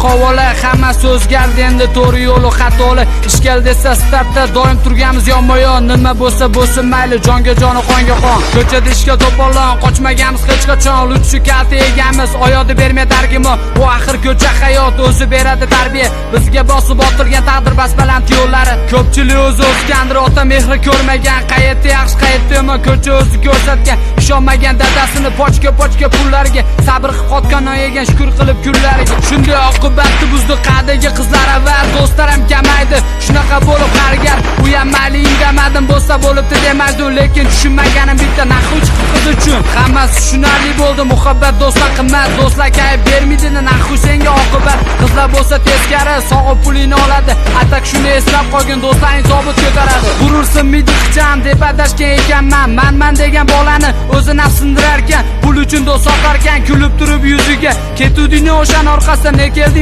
qovola. Hammasi o'zgardi endi, to'g'ri yo'l xatoli. Ish keldi desa startda doim turganmiz yonma-yon. Nima bo'lsa bo'lsin mayli, jonga jon, qonga qon. Ko'chada ishga to'polon, qochmaganmiz hech qachon. Lutchi kalta egamiz, oyodi bermay dargimo. Bu axir ko'cha hayot o'zi beradi tarbiya. Bizga bosib o'tirgan taqdir basbaland yo'llari. Ko'pchilik o'zi o'sgandir, ota mehri ko'rmagan. Qayerda yaxshi, qayerda yomon, ko'cha o'zi ko'rsatgan. Ishonmagan dadasini pochka pullarga, sabr qotgan yegan shukr qilib kunlariga. Shunday oqibatni buzdi qadagi qizlar va do'stlarim kamaydi. Shunaqa bo'lib qarigan, u ham mayli indamadim, bo'lsa bo'libdi demaydi, lekin tushunmaganim bitta naxu chiqib qiz uchun. Hammasi tushunarli bo'ldi, muhabbat do'stlar qimmat, do'stlar kayf bermaydi, naxu senga oqibat. Qizlar bo'lsa teskari, sog'ib pulingni oladi. Atak shuni eslab qolgan do'stlaring zobit ko'taradi. G'urursin midixcham deb adashgan ekanman. Man degan bolani o'zi nafsindirar ekan, pul uchun do'st sotarkan, kulib turib yuziga. Ketudingni o'shan orqasidan ne kelding